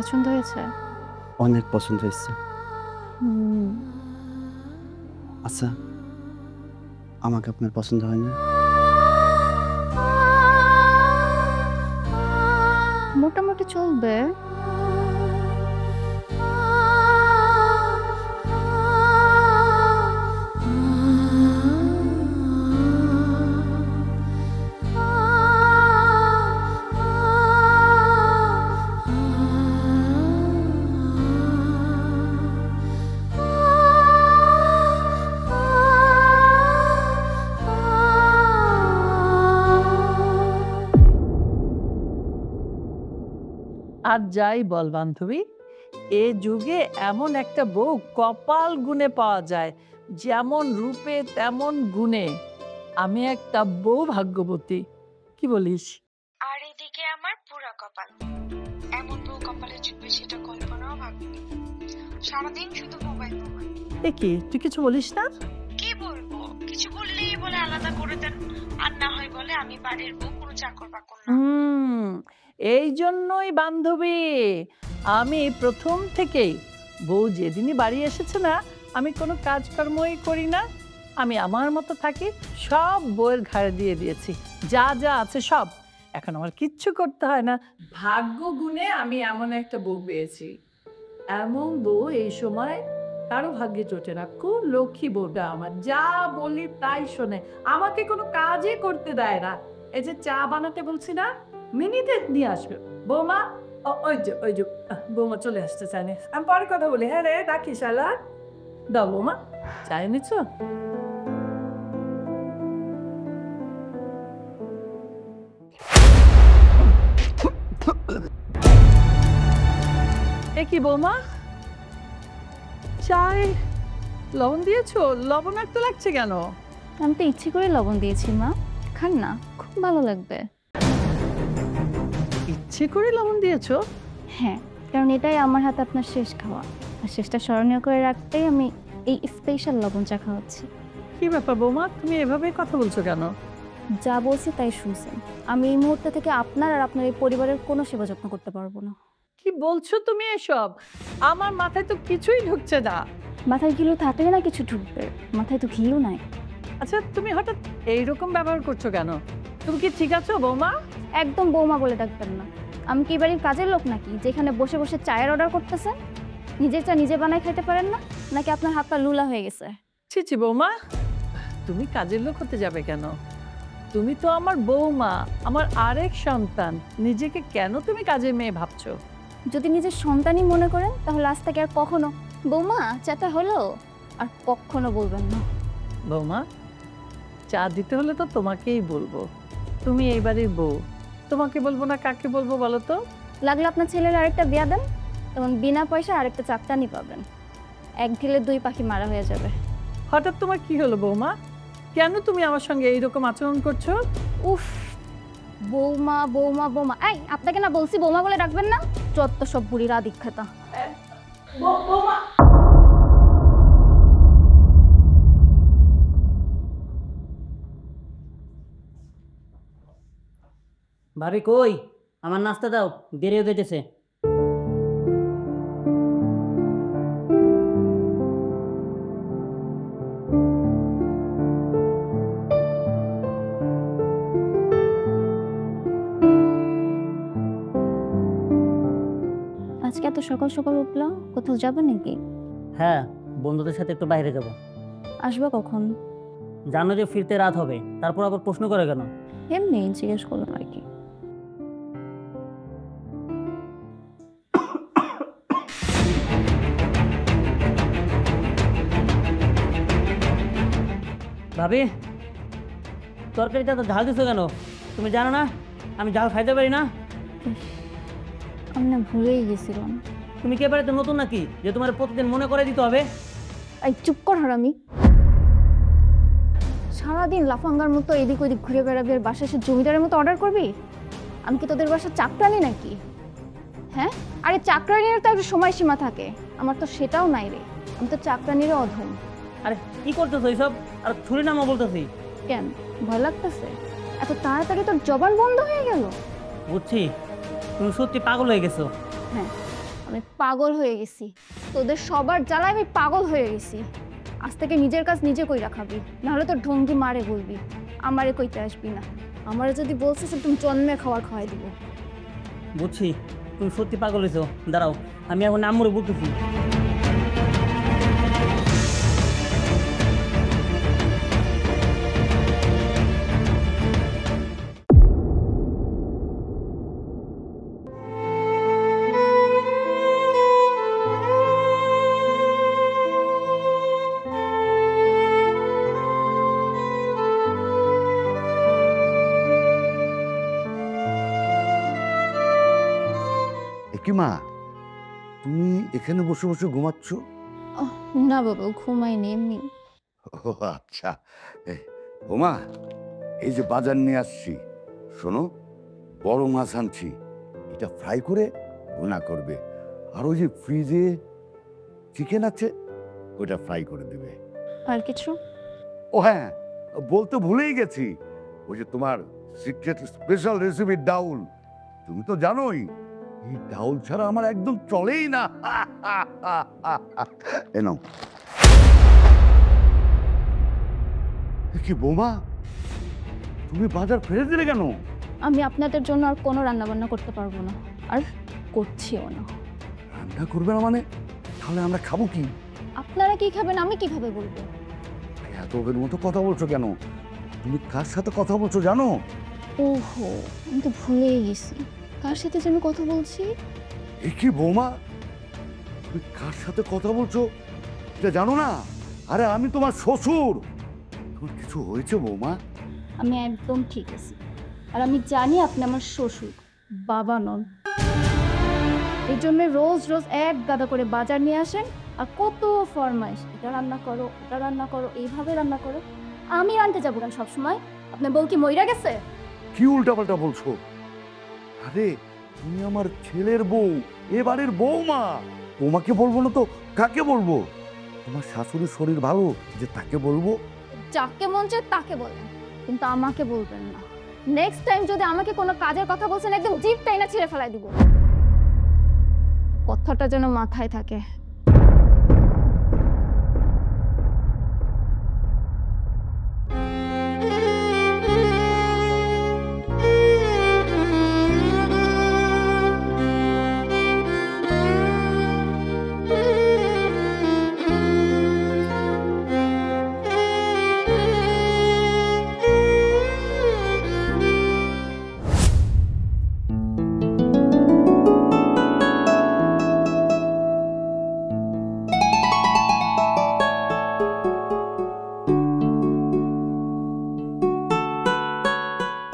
পছন্দ হয়েছে? অনেক পছন্দ হয়েছে। আচ্ছা, আমাকে আপনার পছন্দ হয় না? মোটামুটি চলবে। আর যাই বল বান্ধবী, এ যুগে এমন একটা বউ কপাল গুণে পাওয়া যায়, যেমন রূপে তেমন গুণে। আমি একটা বউ ভাগ্যবতী, কি বলিস? আর এদিকে আমার পুরা কপাল, এমন বউ কপালে জুটবে সেটা কল্পনাও ভাবিনি। সারাদিন শুধু মোবাইল মোবাইল। এ কি, তুই কিছু বলিস না? কি বলবো, কিছু বললেই বলে আলাদা করে দেন, আর না হয় বলে আমি বাড়ির বউ, কোনো চাকর বাকর না। এই জন্যই বান্ধবী আমি প্রথম থেকেই, বউ যেদিনই বাড়ি এসেছে না, আমি কোনো কাজকর্মই করি না, আমি আমার মতো থাকি, সব বউয়ের ঘাড়ে দিয়ে দিয়েছি, যা যা আছে সব। এখন আমার কিচ্ছু করতে হয় না। ভাগ্য গুণে আমি এমন একটা বউ পেয়েছি। এমন বউ এই সময় কারো ভাগ্যে জোটে না। খুব লক্ষ্মী বউটা আমার, যা বলি তাই শোনে, আমাকে কোনো কাজই করতে দেয় না। এই যে চা বানাতে বলছি না, মিনিটে নিয়ে আসবে। বৌমা, ওই যে বৌমা চলে আসতে চাইনি, আমি পরে কথা বলি। হ্যাঁ রে, রাখি শালা। দাও বৌমা, চা এনেছ? এ কি বৌমা, চায় লবণ দিয়েছো? লবণাক্ত লাগছে কেন? আমি তো ইচ্ছে করে লবণ দিয়েছি মা, খান না, খুব ভালো লাগবে। ইচ্ছে করে লবণ দিয়েছো? হ্যাঁ, কারণ এটাই আমার হাতে আপনার শেষ খাওয়া, আর শেষটা স্মরণীয় করে রাখতেই আমি এই স্পেশাল লবণ চা খাওয়াচ্ছি। কি ব্যাপার বৌমা, তুমি এভাবে কথা বলছো কেন? যা বলছি তাই শুনছেন। আমি এই মুহূর্তে থেকে আপনার আর আপনার এই পরিবারের কোনো সেবা যত্ন করতে পারবো না। কি বলছো তুমি এসব? আমার মাথায় তো কিছুই ঢুকছে না। মাথায় ঘিলু থাকলে না কিছু ঢুকবে, মাথায় তো ঘিলু নাই। আচ্ছা, তুমি হঠাৎ এইরকম ব্যবহার করছো কেন? তুমি কি ঠিক আছো বৌমা? একদম বৌমা বলে ডাকবেন না। আমি কি বাড়ির কাজের লোক নাকি, যেখানে বসে বসে চায়ের অর্ডার করতেছেন? নিজের চা নিজে বানায় খাইতে পারেন না, নাকি আপনার হাত পা লুলা হয়ে গেছে? ছি ছি বৌমা, তুমি কাজের লোক হতে যাবে কেন? তুমি তো আমার বৌমা, আমার আরেক সন্তান। নিজেকে কেন তুমি কাজের মেয়ে ভাবছো? যদি নিজের সন্তানই মনে করেন, তাহলে আজ থেকে আর কখনো বৌমা চাটা হলো আর কখনো বলবেন না। বৌমা, চা দিতে হলে তো তোমাকেই বলবো, তুমি এই বাড়ির বউ, তোমাকে বলবো না কাকে বলবো বলো তো? লাগলে আপনার ছেলের আরেকটা বিয়া দেন, তখন বিনা পয়সা আরেকটা চাকটানি পাবেন। এক ঢিলে দুই পাখি মারা হয়ে যাবে। হঠাৎ তোমার কি হলো বৌমা? কেন তুমি আমার সঙ্গে এইরকম আচরণ করছো? উফ, বৌমা বৌমা বৌমা, এই আপনাকে না বলছি বৌমা বলে ডাকবেন না? যত সব বুড়িরা দীক্ষাতা। ভাবি কই, আমার নাস্তা দাও, দেরি হয়ে যেতেছে। আজকে এত সকাল সকাল উঠলো, কোথাও যাবে নাকি? হ্যাঁ, বন্ধুদের সাথে একটু বাইরে যাব। আসবে কখন? জানো যে ফিরতে রাত হবে, তারপর আবার প্রশ্ন করে কেন? এমনি জিজ্ঞেস করলাম আর কি। ভাবি, তরকারিটা তো ঝাল দিছো কেন? তুমি জানো না আমি ঝাল খাইতে পারি না? আমি না ভুলেই গেছিলাম। তুমি কি এবারে তো নতুন নাকি যে তোমার প্রতিদিন মনে করে দিতে হবে? এই চুপ কর হারামি। সারাদিন লাফাঙ্গার মতো এদিক ওইদিক ঘুরে বেড়াবি আর বাসায় এসে জমিদারের মতো অর্ডার করবি? আমি কি তোদের বাসার চাকরানি নাকি? হ্যাঁ, আরে চাকরানির তো একটা সময়সীমা থাকে, আমার তো সেটাও নাই রে। আমি তো চাকরানিরও অধম। আরে কি করতেছো এইসব? আর ছুরি নামা বলতেছি। কেন ভয় লাগতেছে? এত তাড়াতাড়ি তোর জবান বন্ধ হয়ে গেল? বুঝছি, তুমি সত্যি পাগল হয়ে গেছো। হ্যাঁ, আমি পাগল হয়ে গেছি, তোদের সবার জ্বালায় আমি পাগল হয়ে গেছি। আজ থেকে নিজের কাজ নিজে কই রাখাবি, নাহলে তোর ঢঙ্গি মারে বলবি, আমারে কইতে আসবি না। আমারে যদি বলছিস তুমি জন্মে খাওয়ার খাওয়াই দিব। বুঝছি তুমি সত্যি পাগল হয়েছো, দাঁড়াও আমি এখন আম্মুরে বলতেছি। কি মা, তুমি এখানে বসে বসে ঘুমাচ্ছ? না বাবা, ঘুমাইনি, এমনি। ও আচ্ছা। ও মা, এই যে বাজার নিয়ে আসছি, শোনো, বড় মাছ আনছি, এটা ফ্রাই করে ভুনা করবে। আর ওই যে ফ্রিজে চিকেন আছে, ওটা ফ্রাই করে দেবে। আর কিছু? ও হ্যাঁ, বলতে ভুলেই গেছি, ওই যে তোমার সিক্রেট স্পেশাল রেসিপি ডাউল, তুমি তো জানোই এই ডাউল ছাড়া আমার একদম চলেই না। এ নাও। কি বৌমা, তুমি বাজার ফেলে দিলে কেন? আমি আপনাদের জন্য আর কোনো রান্না বান্না করতে পারবো না, আর করছিও না। রান্না করবে না মানে? তাহলে আমরা খাবো কি? আপনারা কি খাবেন, আমি কিভাবে বলবো? এত ওদের মতো কথা বলছো কেন? তুমি কার সাথে কথা বলছো জানো? ওহো, আমি তো ভুলেই গেছি, কার সাথে যেন কথা বলছি। এ কি বৌমা, তুমি কার সাথে কথা বলছো এটা জানো না? আরে আমি তোমার শ্বশুর। তোমার কিছু হয়েছে বৌমা? আমি একদম ঠিক আছি, আর আমি জানি আপনি আমার শ্বশুর, বাবা নন। এই জন্য রোজ রোজ এক গাদা করে বাজার নিয়ে আসেন, আর কত ফরমাইশ, এটা রান্না করো, ওটা রান্না করো, এইভাবে রান্না করো। আমি আনতে যাবো কেন সবসময়? আপনার বউ কি মইরা গেছে? কি উল্টাপাল্টা বলছো? আরে তুমি আমার ছেলের বউ, এবারের বৌমা। বৌমাকে বলবো না তো কাকে বলবো? তোমার শাশুড়ির শরীর ভালো যে তাকে বলবো? যাকে মন চায় তাকে বলেন, কিন্তু আমাকে বলবেন না। নেক্সট টাইম যদি আমাকে কোনো কাজের কথা বলছেন, একদম জিভ টাইনা ছিঁড়ে ফেলাই দিব। কথাটা যেন মাথায় থাকে।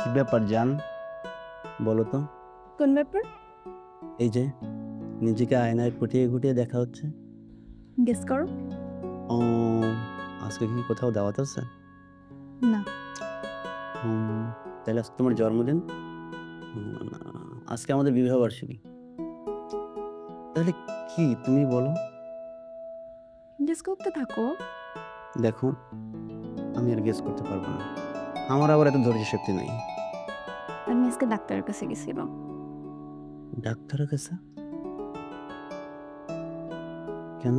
কি ব্যাপার জান, বলো তো? কোন ব্যাপার? এই যে নিজেকে আয়নায় খুঁটিয়ে খুঁটিয়ে দেখা হচ্ছে। গেস করো। ও, আজকে কি কোথাও দাওয়াত আছে? না। তাহলে আজকে তোমার জন্মদিন? না, আজকে আমাদের বিবাহ বার্ষিকী। তাহলে কি তুমি বলো? গেস করতে থাকো। দেখো, আমি আর গেস করতে পারবো না, আমার আবার এত ধৈর্য শক্তি নাই। আমি আজকে ডাক্তারের কাছে গেছিলাম। ডাক্তারের কাছে? কেন,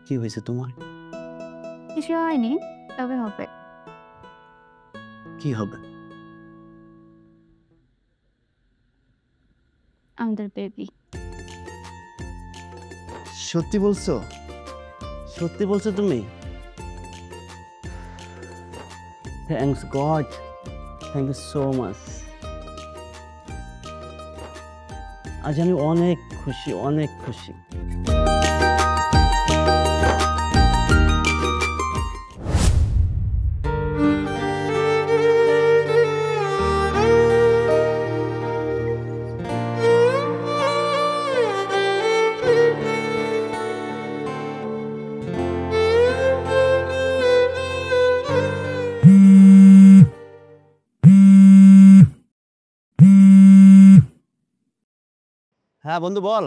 কি হয়েছে তোমার? কিছু হয়নি, তবে হবে। কি হবে? আমাদের বেবি। সত্যি বলছো? সত্যি বলছো তুমি? Thanks God, thank you so much. আজ আমি অনেক খুশি, অনেক খুশি। হ্যাঁ বন্ধু বল।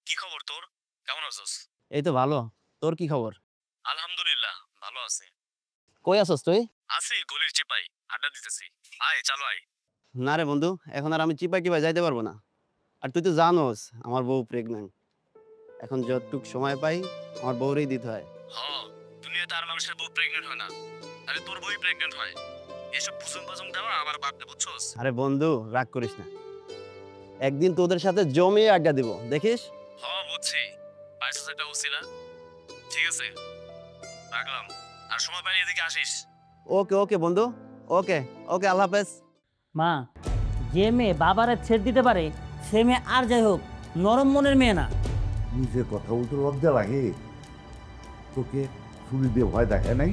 কি খবর তোর? কেমন আছিস? এই তো ভালো, তোর কি খবর? আলহামদুলিল্লাহ ভালো আছি। কই আছস তুই? আছি গলির চিপাই, আড্ডা দিতেছি। আয় চালো আয়। না রে বন্ধু, এখন আর আমি চিপাই টিপাই যাইতে পারবো না। আর তুই তো জানোস আমার বউ প্রেগন্যান্ট। এখন যতটুক সময় পাই আমার বউরেই দিতে হয়। হ, দুনিয়াতে আর মানুষের বউ প্রেগনেন্ট হয় না, আরে তোর বউই প্রেগনেন্ট হয়। এসব বুঝুম বাজুম দেওয়া আমার বাদ দে, বুঝছস? আরে বন্ধু রাগ করিস না, একদিন তোদের সাথে জমিয়ে আড্ডা দিব, দেখিস। হ বুঝছি, পাইছিস একটা উছিলা। ঠিক আছে, রাখলাম। আর সময় পাইলে এদিকে আসিস। ওকে ওকে বন্ধু, ওকে ওকে, আল্লাহ হাফেজ। মা, যে মেয়ে বাবারে ছেড়ে দিতে পারে সে মেয়ে আর যাই হোক নরম মনের মেয়ে না। নিজের কথা বলতে লজ্জা লাগে? তোকে ছুরি দিয়ে ভয় দেখায় নাই?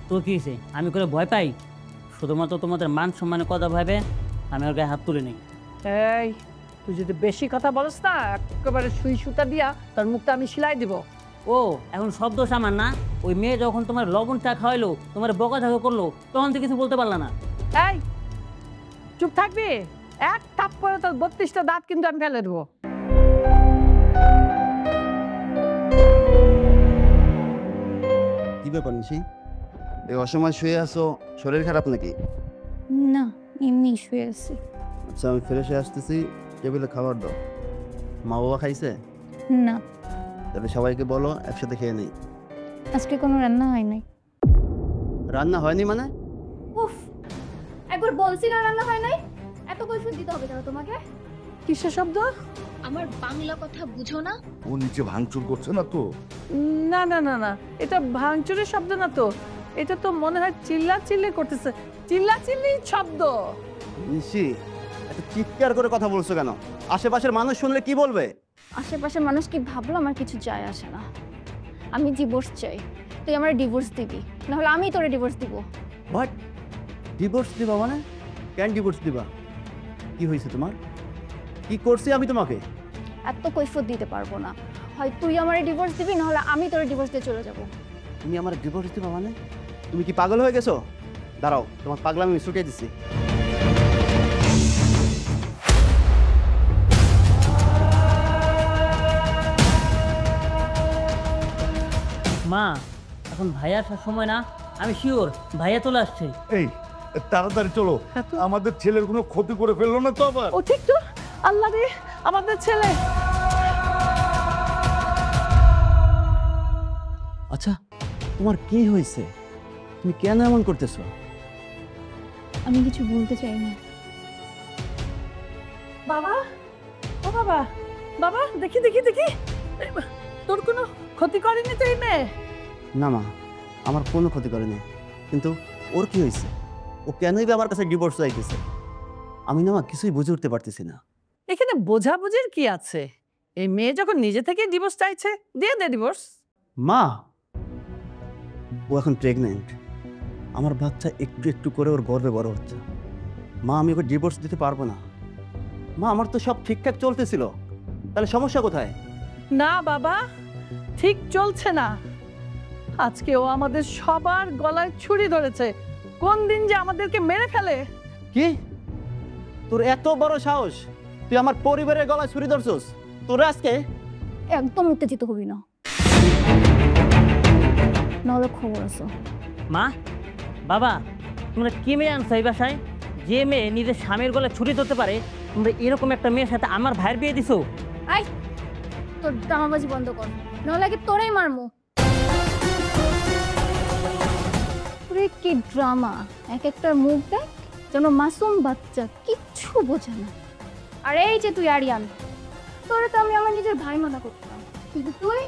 তো কি হয়েছে, আমি করে ভয় পাই? শুধুমাত্র তোমাদের মান সম্মানের কথা ভাবে আমি ওর গায়ে হাত তুলে নিই। এই, তুই যদি বেশি কথা বলস না, একেবারে সুই সুতা দিয়া তার মুখটা আমি সেলাই দিব। ও এখন সব দোষ আমার না? ওই মেয়ে যখন তোমার লবণ চা খাওয়াইলো, তোমার বকাঝকা করলো, তখন তো কিছু বলতে পারলা না। এই, চুপ থাকবি? এক থাপ করে তোর 32টা দাঁত কিন্তু আমি ফেলে দেবো। কি ব্যাপার নিশি, এই অসময় শুয়ে আছো, শরীর খারাপ নাকি? না, এমনি শুয়ে আছি। আচ্ছা আমি ফ্রেশ হয়ে আসতেছি, টেবিলে খাবার দাও। মা বাবা খাইছে? না, তাহলে সবাইকে বলো একসাথে খেয়ে নেই। আজকে কোনো রান্না হয় নাই। রান্না হয়নি মানে? উফ, একবার বলছি না রান্না হয় নাই, এত কৈফিয়ত দিতে হবে কেন তোমাকে? কিসের শব্দ? আমার বাংলা কথা বুঝো না? ও নিচে ভাঙচুর করছে না তো? না না না না, এটা ভাঙচুরের শব্দ না তো, এটা তো মনে হয় চিল্লা চিল্লি করতেছে, চিল্লা চিল্লি শব্দ। নিশি এত চিৎকার করে কথা বলছো কেন? আশেপাশের মানুষ শুনলে কি বলবে? আশেপাশের মানুষ কি ভাবলো আমার কিছু যায় আসে না। আমি ডিভোর্স চাই, তুই আমার ডিভোর্স দিবি, নাহলে আমি তোরে ডিভোর্স দিব। হোয়াট? ডিভোর্স দিবা মানে? কেন ডিভোর্স দিবা? কি হয়েছে তোমার? কি করছি আমি তোমাকে? এত কৈফিয়ত দিতে পারবো না, হয় তুই আমারে ডিভোর্স দিবি, নাহলে আমি তোরে ডিভোর্স দিয়ে চলে যাব। তুমি আমার ডিভোর্স দিবা মানে? তুমি কি পাগল হয়ে গেছো? দাঁড়াও, তোমার পাগলামি আমি ছুটিয়ে দিচ্ছি। মা, এখন ভাইয়া আসার সময় না, আমি শিওর ভাইয়া চলে আসছে। এই তাড়াতাড়ি চলো, আমাদের ছেলের কোনো ক্ষতি করে ফেললো না তো আবার? ও ঠিক তো, আল্লাহ রে, আমাদের ছেলে। আচ্ছা তোমার কি হয়েছে? তুমি কেন এমন করতেছো? আমি কিছু বলতে চাই না। বাবা, ও বাবা, বাবা দেখি দেখি দেখি, এই, তোর কোনো ক্ষতি করেনি তো এই মেয়ে? না মা, আমার কোনো ক্ষতি করেনি, কিন্তু ওর কি হয়েছে? ও কেনই বা আমার কাছে ডিভোর্স চাইতেছে? আমি না মা কিছুই বুঝে উঠতে পারতেছি না। এখানে বোঝাবুঝির কি আছে? এই মেয়ে যখন নিজে থেকে ডিভোর্স চাইছে, দিয়ে দে ডিভোর্স। মা, ও এখন প্রেগনেন্ট, আমার বাচ্চা একটু একটু করে ওর গর্ভে বড় হচ্ছে। মা আমি ওকে ডিভোর্স দিতে পারবো না। মা আমার তো সব ঠিকঠাক চলতেছিল, তাহলে সমস্যা কোথায়? না বাবা, ঠিক চলছে না। আজকে ও আমাদের সবার গলায় ছুরি ধরেছে, কোন দিন যে আমাদেরকে মেরে ফেলে। কি? তোর এত বড় সাহস, তুই আমার পরিবারের গলায় ছুরি ধরছস? তোর আজকে একদম উত্তেজিত হবি না, নাহলে খবর আছে। মা, বাবা, তোমরা কি মেয়ে আনছো এই বাসায়? যে মেয়ে নিজের স্বামীর গলায় ছুরি ধরতে পারে, তোমরা এরকম একটা মেয়ের সাথে আমার ভাইয়ের বিয়ে দিছো? আই, তোর ড্রামাবাজি বন্ধ কর, নাহলে কি তোরেই মারমু। ওরে কি ড্রামা, এক একটার মুখ দেখ যেন মাসুম বাচ্চা, কিচ্ছু বোঝে না। আর এই যে তুই আরিয়ান, তোরে তো আমি আমার নিজের ভাই মনে করতাম, কিন্তু তুই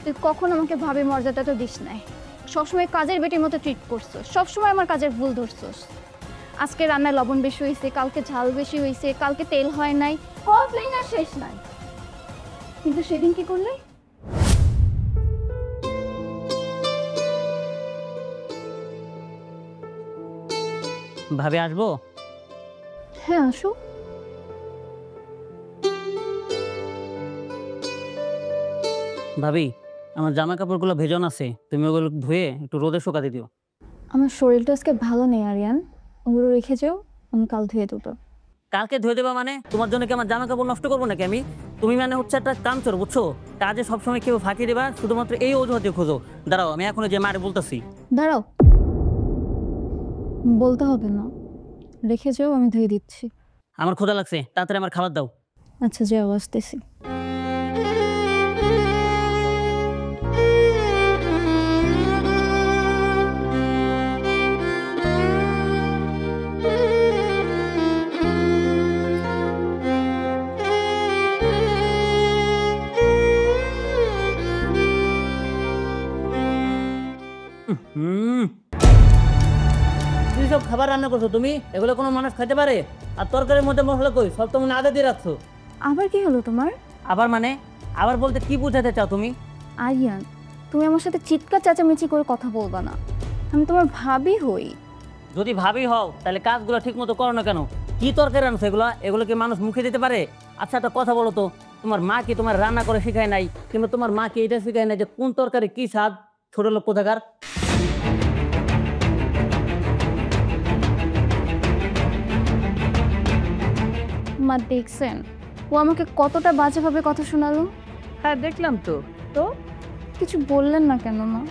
তুই কখন আমাকে ভাবে মর্যাদা তো দিস নাই। সবসময় কাজের বেটির মতো ট্রিট করছস, সবসময় আমার কাজের ভুল ধরছস। আজকে রান্নায় লবণ বেশি হয়েছে, কালকে ঝাল বেশি হয়েছে, কালকে তেল হয় নাই, কমপ্লেইন আর শেষ নাই। কিন্তু সেদিন কি করলে? ভাবে আসবো? হ্যাঁ আসো। ভাবি, আমার জামা কাপড়গুলো ভেজন আছে, তুমি ওগুলো ধুয়ে একটু রোদে শুকাতে দিও। আমার শরীরটা আজকে ভালো নেই আরিয়ান, ওগুলো রেখে যাও, আমি কাল ধুয়ে দেবো। কালকে ধুয়ে দেবা মানে? তোমার জন্য কি আমার জামা কাপড় নষ্ট করবো নাকি আমি? তুমি মানে হচ্ছে একটা কামচোর, বুঝছো? কাজে সবসময় কেউ ফাঁকি দেবা, শুধুমাত্র এই অজুহাতে খোঁজো। দাঁড়াও, আমি এখনো যে মারে বলতেছি। দাঁড়াও, বলতে হবে না, রেখে যাও, আমি ধুয়ে দিচ্ছি। আমার ক্ষুধা লাগছে, তাড়াতাড়ি আমার খাবার দাও। আচ্ছা যাও, আসতেছি। হুম, কি সব খাবার রান্না করছো তুমি? এগুলো কোনো মানুষ খেতে পারে? আর তরকারির মধ্যে মশলা কই? সব তো মনে আদা দিয়ে রাখছো। আবার কি হলো তোমার? আবার মানে? আবার বলতে কি বোঝাতে চাও তুমি? আরিয়ান, তুমি আমার সাথে চিৎকার চেঁচামেচি করে কথা বলবা না। আমি তোমার ভাবি হই। যদি ভাবি হও তাহলে কাজগুলো ঠিক মতো করো না কেন? কি তরকারি রান্নাছো এগুলো? এগুলো কি মানুষ মুখে দিতে পারে? আচ্ছা একটা কথা বলো তো, তোমার মা কি তোমার রান্না করে শেখায় নাই? কিংবা তোমার মা কি এটা শেখায় নাই যে কোন তরকারি কি স্বাদ? ছোট লোক কোথাকার। মা দেখছেন ও আমাকে কতটা বাজেভাবে কথা শোনালো? হ্যাঁ দেখলাম তো। তো কিছু বললেন না কেন মা?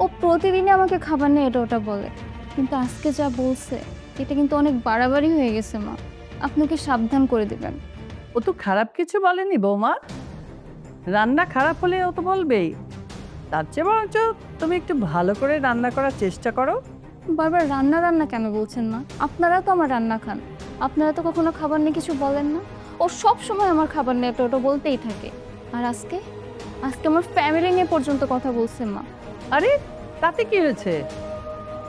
ও প্রতিদিনই আমাকে খাবার নিয়ে এটা ওটা বলে, কিন্তু আজকে যা বলছে এটা কিন্তু অনেক বাড়াবাড়ি হয়ে গেছে মা। আপনাকে সাবধান করে দিবেন। ও তো খারাপ কিছু বলেনি বৌমা। রান্না খারাপ হলে ও তো বলবেই। তার চেয়ে বরঞ্চ তুমি একটু ভালো করে রান্না করার চেষ্টা করো। বারবার রান্না রান্না কেন বলছেন মা? আপনারা তো আমার রান্না খান, আপনারা তো কখনো খাবার নিয়ে কিছু বলেন না। ও সব সময় আমার খাবার নিয়ে এটা ওটা বলতেই থাকে। আর আজকে আজকে আমার ফ্যামিলি নিয়ে পর্যন্ত কথা বলছে মা। আরে তাতে কি হয়েছে?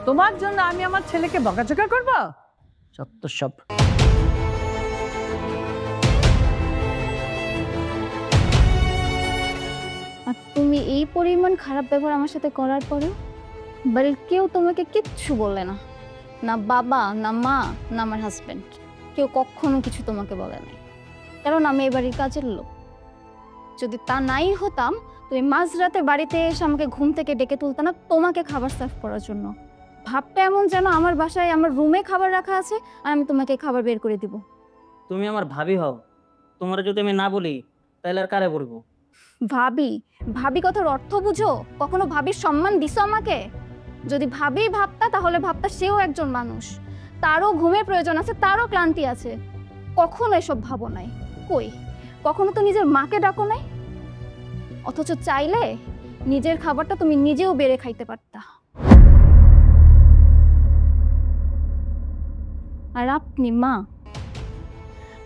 তোমার জন্য আমি আমার ছেলেকে বকাঝকা করবো? সত্য সব। আর তুমি এই পরিমাণ খারাপ ব্যবহার আমার সাথে করার পরেও বাড়ির কেউ তোমাকে কিচ্ছু বলে না, না বাবা, না মা, না আমার হাজবেন্ড, কেউ কখনো কিছু তোমাকে বলে নাই। কারণ আমি এই বাড়ির কাজের লোক। যদি তা নাই হতাম, তুমি মাঝরাতে বাড়িতে এসে আমাকে ঘুম থেকে ডেকে তুলতে না তোমাকে খাবার সার্ভ করার জন্য। ভাবটা এমন যেন আমার বাসায় আমার রুমে খাবার রাখা আছে আর আমি তোমাকে খাবার বের করে দিব। তুমি আমার ভাবি হও, তোমার যদি আমি না বলি তাহলে আর কারে বলবো? ভাবি ভাবি কথার অর্থ বুঝো? কখনো ভাবির সম্মান দিছো আমাকে? যদি ভাবি ভাবতা তাহলে ভাবতা সেও একজন মানুষ, তারও ঘুমের প্রয়োজন আছে, তারও ক্লান্তি আছে। কখনো এসব ভাবো নাই। কই কখনো তো নিজের মাকে ডাকো নাই। অথচ চাইলে নিজের খাবারটা তুমি নিজেও বেড়ে খাইতে পারতা। আর আপনি মা,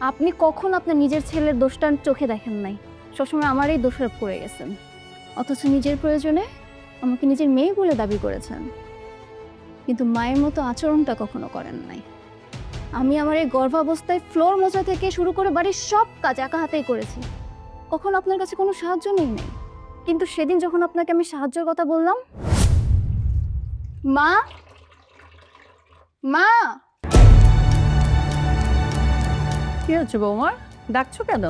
আপনি কখন আপনার নিজের ছেলের দোষটা চোখে দেখেন নাই, সবসময় আমারই দোষারোপ করে গেছেন। অথচ নিজের প্রয়োজনে আমাকে নিজের মেয়ে বলে দাবি করেছেন, কিন্তু মায়ের মতো আচরণটা কখনো করেন নাই। আমি আমার এই গর্ভাবস্থায় ফ্লোর মোছা থেকে শুরু করে বাড়ির সব কাজ একা হাতেই করেছি, কখনো আপনার কাছে কোনো সাহায্য নেই নাই। কিন্তু সেদিন যখন আপনাকে আমি সাহায্যের কথা বললাম, মা মা কি হচ্ছে বৌমা? ডাকছো কেন?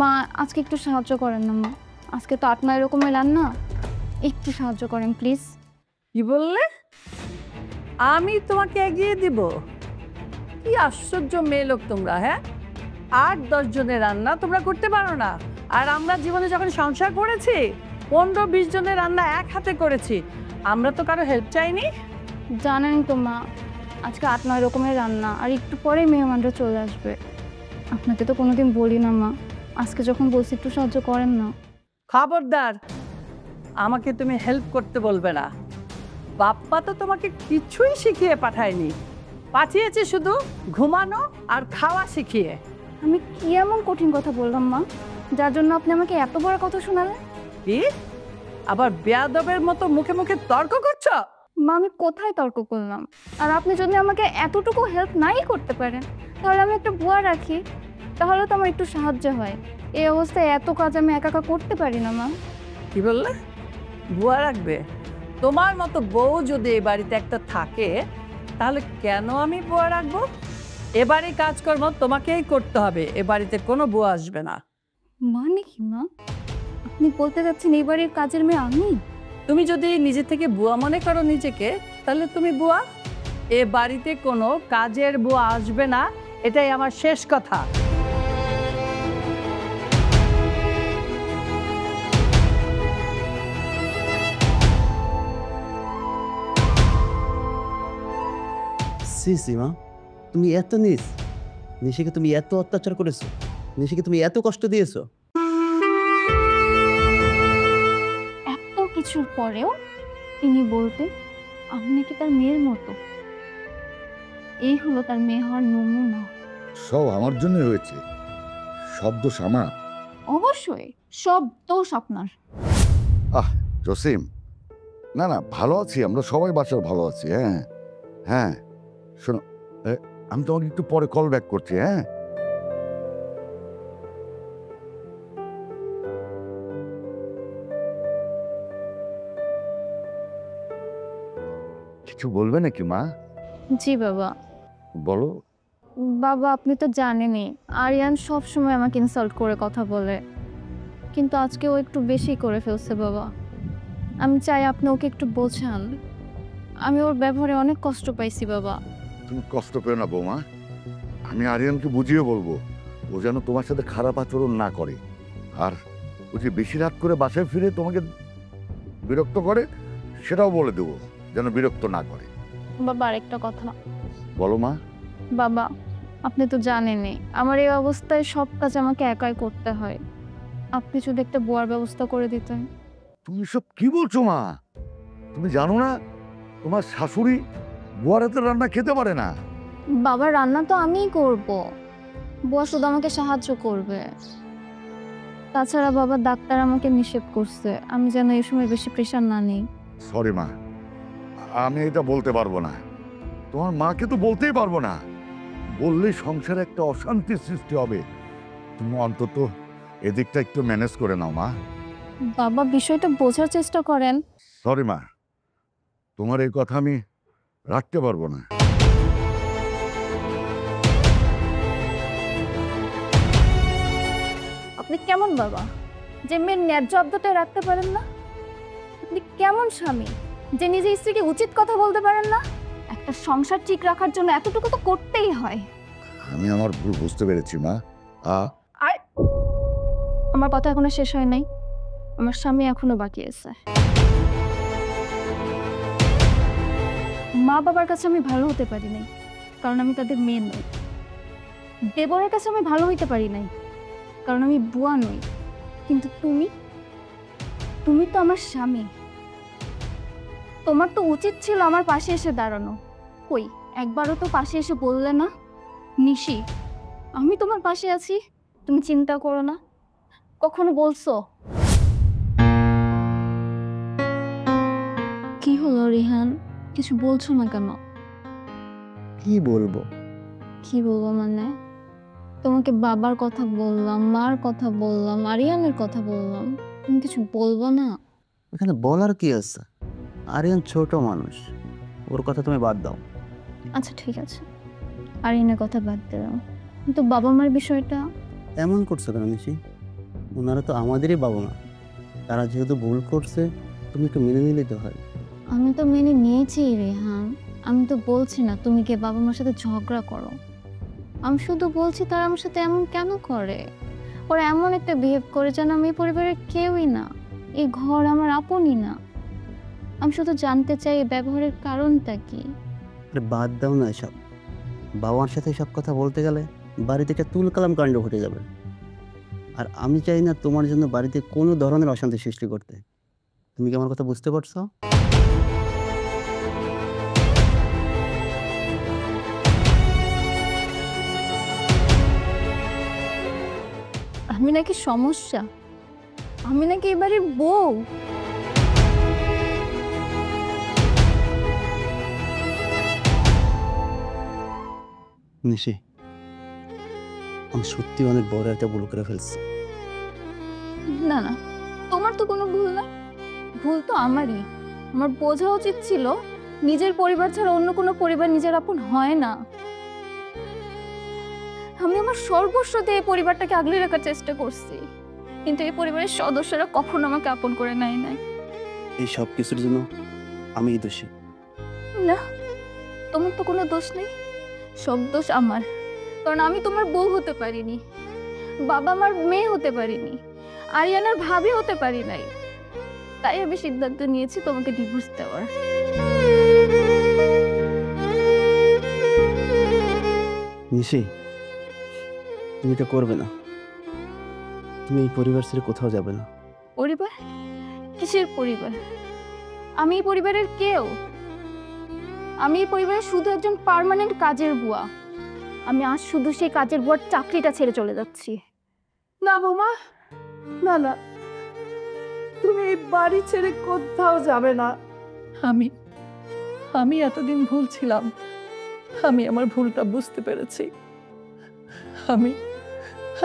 মা আজকে একটু সাহায্য করেন না মা, আজকে তো ৮-৯ রকমের রান্না, একটু সাহায্য করেন প্লিজ। কি বললে? আমি তোমাকে এগিয়ে দিব? কি আশ্চর্য মেয়ে লোক তোমরা! হ্যাঁ, ৮-১০ জনের রান্না তোমরা করতে পারো না। আর আমরা জীবনে যখন সংসার করেছি ১৫-২০ জনের রান্না এক হাতে করেছি। আমরা তো কারো হেল্প চাইনি। জানেন তো মা, আজকে ৮-৯ রকমের রান্না, আর একটু পরে মেহমানরা চলে আসবে। আপনাকে তো কোনোদিন বলি না মা, আজকে যখন বলছি একটু সাহায্য করেন না। খবরদার, আমাকে তুমি হেল্প করতে বলবে না। বাপ্পা তো তোমাকে কিছুই শিখিয়ে পাঠায়নি, পাঠিয়েছে শুধু ঘুমানো আর খাওয়া শিখিয়ে। আমি কি এমন কঠিন কথা বললাম মা, যার জন্য আপনি আমাকে এত বড় কথা শোনালেন? কি আবার বেয়াদবের মতো মুখে মুখে তর্ক করছো? মা আমি কোথায় তর্ক করলাম? আর আপনি যদি আমাকে এতটুকু হেল্প নাই করতে পারেন, তাহলে আমি একটা বুয়া রাখি, তাহলে তো আমার একটু সাহায্য হয়। এই অবস্থায় এত কাজ আমি একা একা করতে পারি না মা। কি বললে? বুয়া রাখবে? তোমার মতো বউ যদি এই বাড়িতে একটা থাকে, তাহলে কেন আমি বুয়া রাখবো? এবারে কাজকর্ম তোমাকেই করতে হবে, এ বাড়িতে কোনো বুয়া আসবে না। মানে কি মা? আপনি বলতে যাচ্ছেন এই বাড়ির কাজের মেয়ে আমি? তুমি যদি নিজে থেকে বুয়া মনে করো নিজেকে, তাহলে তুমি বুয়া। এ বাড়িতে কোনো কাজের বুয়া আসবে না, এটাই আমার শেষ কথা। সি মা, তুমি এত নিশাকে তুমি এত অত্যাচার করেছো? নিশিকে তুমি এত কষ্ট দিয়েছো? এত কিছুর পরেও তিনি বলতেন আমি নাকি তার মেয়ের মতো। এই হলো তার মেয়ে হওয়ার নমুনা। সব আমার জন্য হয়েছে, সব দোষ আমার। অবশ্যই সব দোষ আপনার। জসিম, না না, ভালো আছি, আমরা সবাই বাসার ভালো আছি। হ্যাঁ হ্যাঁ, শোনো, আমি তোমাকে একটু পরে কল ব্যাক করছি। হ্যাঁ, কিছু বলবে নাকি মা? জি বাবা। বলো। বাবা আপনি তো জানেনই আরিয়ান সব সময় আমাকে ইনসাল্ট করে কথা বলে, কিন্তু আজকে ও একটু বেশি করে ফেলছে বাবা। আমি চাই আপনি ওকে একটু বোঝান। আমি ওর ব্যবহারে অনেক কষ্ট পাইছি বাবা। তুমি কষ্ট পেও না বৌমা, আমি আরিয়ানকে বুঝিয়ে বলবো ও যেন তোমার সাথে খারাপ আচরণ না করে। আর ও যে বেশি রাত করে বাসায় ফিরে তোমাকে বিরক্ত করে সেটাও বলে দেবো, যেন বিরক্ত না করে। বাবা আরেকটা কথা। বলো মা। বাবা আপনি তো জানেনই আমার এই অবস্থায় সব কাজ আমাকে একাই করতে হয়। আপনি যদি একটা বুয়ার ব্যবস্থা করে দিতেন। তুমি সব কি বলছো মা? তুমি জানো না তোমার শাশুড়ি বুয়ার হাতের রান্না খেতে পারে না? বাবা রান্না তো আমিই করব, বুয়া শুধু আমাকে সাহায্য করবে। তাছাড়া বাবা ডাক্তার আমাকে নিষেধ করছে আমি যেন এই সময় বেশি প্রেশার না নিই। সরি মা, আমি এটা বলতে পারবো না। তোমার মাকে তো বলতেই পারবো না, বললেই সংসারে একটা অশান্তির সৃষ্টি হবে। তুমি অন্তত এদিকটা একটু ম্যানেজ করে নাও মা। বাবা বিষয়টা বোঝার চেষ্টা করেন। সরি মা, তোমার এই কথা আমি রাখতে পারবো না। আপনি কেমন বাবা যে মেয়ের ন্যায্য অবদাটা রাখতে পারেন না? আপনি কেমন স্বামী যে নিজে স্ত্রীকে উচিত কথা বলতে পারেন না? একটা সংসার ঠিক রাখার জন্য এতটুকু তো করতেই হয়। আমি আমার ভুল বুঝতে পেরেছি মা। আর আমার কথা এখনো শেষ হয় নাই, আমার স্বামী এখনো বাকি আছে। মা বাবার কাছে আমি ভালো হতে পারি নাই কারণ আমি তাদের মেয়ে নই। দেবরের কাছে আমি ভালো হইতে পারি নাই কারণ আমি বুয়া নই। কিন্তু তুমি তো আমার স্বামী, তোমার তো উচিত ছিল আমার পাশে এসে দাঁড়ানো। কই একবারও তো পাশে এসে বললে না নিশি আমি তোমার পাশে আছি, তুমি চিন্তা করো না? কখনো বলছো? কি হলো রিহান, কিছু বলছো না কেন? কি বলবো? কি বলবো মানে? তোমাকে বাবার কথা বললাম, মার কথা বললাম, আরিয়ানের কথা বললাম, তুমি কিছু বলবো না? এখানে বলার কি আছে? আরিয়ান ছোট মানুষ, ওর কথা তুমি বাদ দাও। আচ্ছা ঠিক আছে, আরিয়ানের কথা বাদ দিলাম, কিন্তু বাবা মার বিষয়টা। এমন করছো কেন নিশি? ওনারা তো আমাদেরই বাবা মা, তারা যেহেতু ভুল করছে তুমি একটু মেনে নিলেই তো হয়। আমি তো মেনে নিয়েছি রেহান, আমি তো বলছি না তুমি গিয়ে বাবা মার সাথে ঝগড়া করো। আমি শুধু বলছি তারা আমার সাথে এমন কেন করে। ওরা এমন একটা বিহেভ করে যেন আমি এই পরিবারের কেউই না, এই ঘর আমার আপনই না। আমি শুধু জানতে চাই এই ব্যবহারের কারণটা কি। আরে বাদ দাও না এসব। বাবার সাথে সব কথা বলতে গেলে বাড়িতে একটা তুলকালাম কাণ্ড ঘটে যাবে। আর আমি চাই না তোমার জন্য বাড়িতে কোনো ধরনের অশান্তি সৃষ্টি করতে। তুমি কি আমার কথা বুঝতে পারছো? আমি নাকি সমস্যা? আমি নাকি এবারে বউ? নিশি, আমি সত্যি অনেক বড় একটা ভুল করে ফেলছি। না না, তোমার তো কোনো ভুল না, ভুল তো আমারই। আমার বোঝা উচিত ছিল নিজের পরিবার ছাড়া অন্য কোনো পরিবার নিজের আপন হয় না। আমি আমার সর্বস্ব দিয়ে এই পরিবারটাকে আগলে রাখার চেষ্টা করছি, কিন্তু এই পরিবারের সদস্যরা কখনো আমাকে আপন করে নেয় নাই। এই সব কিছুর জন্য আমি দোষী। না, তোমার তো কোনো দোষ নেই, সব দোষ আমার। কারণ আমি তোমার বউ হতে পারিনি, বাবা মার মেয়ে হতে পারিনি, আরিয়ানার ভাবি হতে পারি নাই। তাই আমি সিদ্ধান্ত নিয়েছি তোমাকে ডিভোর্স দেওয়ার। নিশি, তুমি এটা করবে না। তুমি এই পরিবার ছেড়ে কোথাও যাবে না। পরিবার? কিসের পরিবার? আমি এই পরিবারের কেউ। আমি এই পরিবারের শুধু একজন পার্মানেন্ট কাজের বুয়া। আমি আজ শুধু সেই কাজের বুয়ার চাকরিটা ছেড়ে চলে যাচ্ছি। না বৌমা, না না, তুমি এই বাড়ি ছেড়ে কোথাও যাবে না। আমি আমি এতদিন ভুল ছিলাম। আমি আমার ভুলটা বুঝতে পেরেছি। আমি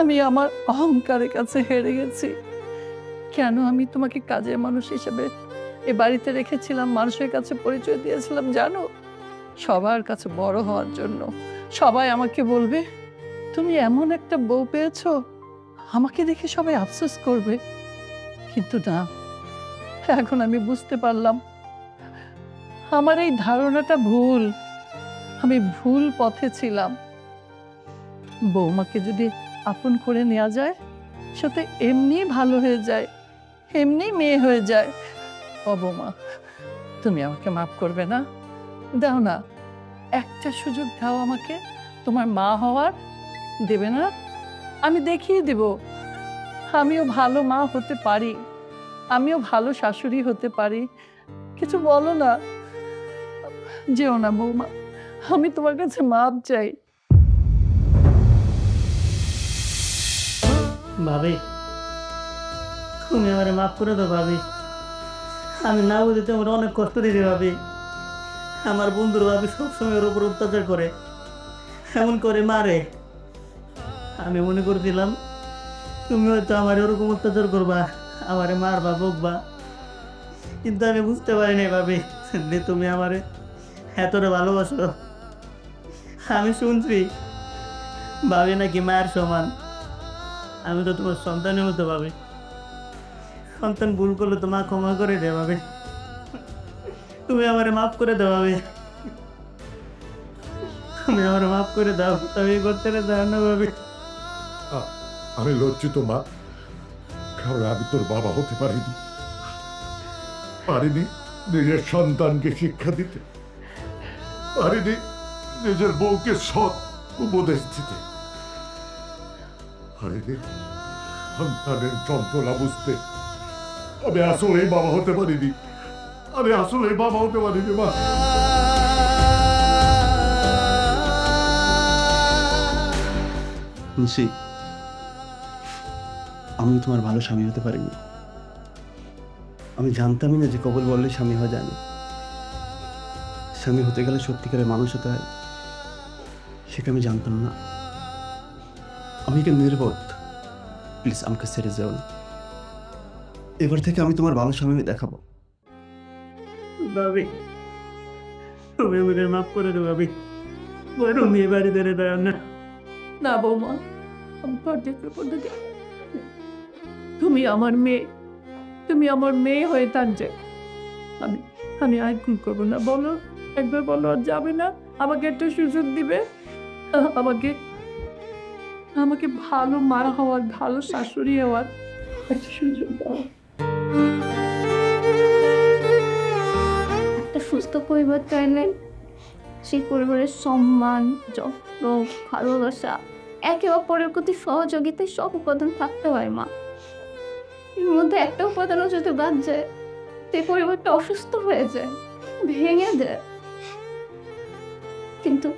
আমি আমার অহংকারের কাছে হেরে গেছি। কেন আমি তোমাকে কাজের মানুষ হিসেবে এ বাড়িতে রেখেছিলাম, মানুষের কাছে পরিচয় দিয়েছিলাম জানো? সবার কাছে বড় হওয়ার জন্য। সবাই আমাকে বলবে তুমি এমন একটা বউ পেয়েছো, আমাকে দেখে সবাই আফসোস করবে। কিন্তু না, এখন আমি বুঝতে পারলাম আমার এই ধারণাটা ভুল। আমি ভুল পথে ছিলাম। বৌমাকে যদি আপন করে নেওয়া যায়, সাথে এমনি ভালো হয়ে যায়, এমনি মেয়ে হয়ে যায়। ও বৌমা, তুমি আমাকে মাফ করবে না? দাও না, একটা সুযোগ দাও আমাকে তোমার মা হওয়ার। দেবে না? আমি দেখিয়ে দেব আমিও ভালো মা হতে পারি, আমিও ভালো শাশুড়ি হতে পারি। কিছু বলো না, যেও না বৌমা, আমি তোমার কাছে মাপ চাই। ভাবি, তুমি আমার মাফ করে দাও ভাবি। আমি না বুঝে তোমার অনেক কষ্ট দিতে ভাবি। আমার বন্ধুর ভাবি সবসময় ওর উপর অত্যাচার করে, এমন করে মারে। আমি মনে করছিলাম তুমি হয়তো আমার ওরকম অত্যাচার করবা, আমারে মারবা, বকবা, কিন্তু আমি বুঝতে পারিনি ভাবি যে তুমি আমারে এতটা ভালোবাসো। আমি শুনছি ভাবি নাকি মায়ের সমান। আমি তো তোমার সন্তানের মতো ভাবি। সন্তান ভুল করলে তো মা ক্ষমা করে দে ভাবি। তুমি আমারে মাফ করে দাও ভাবি, তুমি আমার মাফ করে দাও। তুমি করতে দাও না ভাবি। আমি লজ্জিত মা, কারণ আমি তোর বাবা হতে পারিনি নিজের সন্তানকে শিক্ষা দিতে, পারিনি নিজের বউকে সৎ উপদেশ দিতে, পারিনি সন্তানের যন্ত্রণা বুঝতে। আমি আসলে বাবা হতে পারিনি, আমি আসলে বাবা হতে পারিনি মা। মুন্সি, আমি তোমার ভালো স্বামী হতে পারিনি। আমি জানতামই না যে কবল বললে স্বামী হওয়া যায় না। স্বামী হতে গেলে সত্যিকারের মানুষ হতে হয়, সেটা আমি জানতাম না। আমি একটা নির্বোধ। প্লিজ আমাকে ছেড়ে যাও না। এবার থেকে আমি তোমার ভালো স্বামী দেখাবো। ভাবি, তুমি আমাকে মাফ করে দেবো ভাবি। তুমি এ বাড়ি ধরে দাও না। না বৌমা, আমি পর্যাপ্ত পদ্ধতি, তুমি আমার মেয়ে, তুমি আমার মেয়ে হয়ে থাকছে। আমি আমি আর ভুল করবো না। বলো, একবার বলো আর যাবে না? আমাকে একটা সুযোগ দিবে, আমাকে আমাকে ভালো মা হওয়ার, ভালো শাশুড়ি হওয়ার একটা সুযোগ দাও। একটা সুস্থ পরিবার চাইলে সেই পরিবারের সম্মান, যত্ন, ভালোবাসা, একে অপরের প্রতি সহযোগিতায় সব উপাদান থাকতে হয় মা। এর মধ্যে একটা উপাদানও যদি বাদ যায়, সেই পরিবারটা অসুস্থ হয়ে যায়, ভেঙে যায়। কিন্তু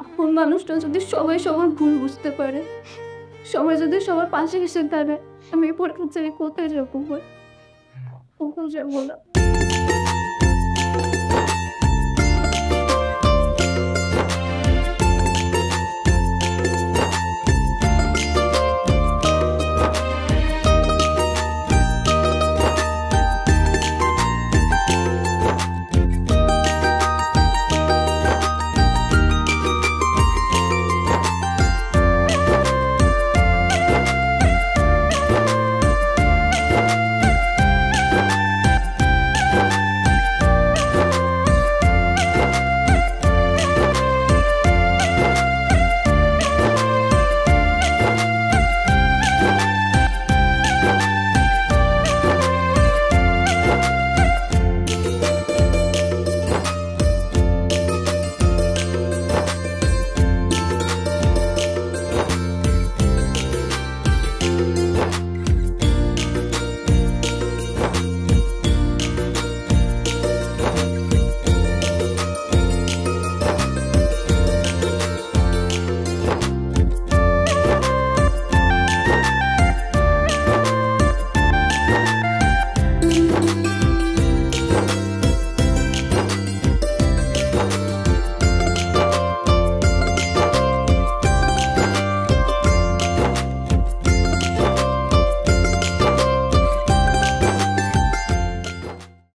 আপন মানুষটা যদি সবাই সবার ভুল বুঝতে পারে, সবাই যদি সবার পাশে এসে দাঁড়ায়, আমি এই পরিবার ছেড়ে কোথায় যাবো? কোথাও যাবো না।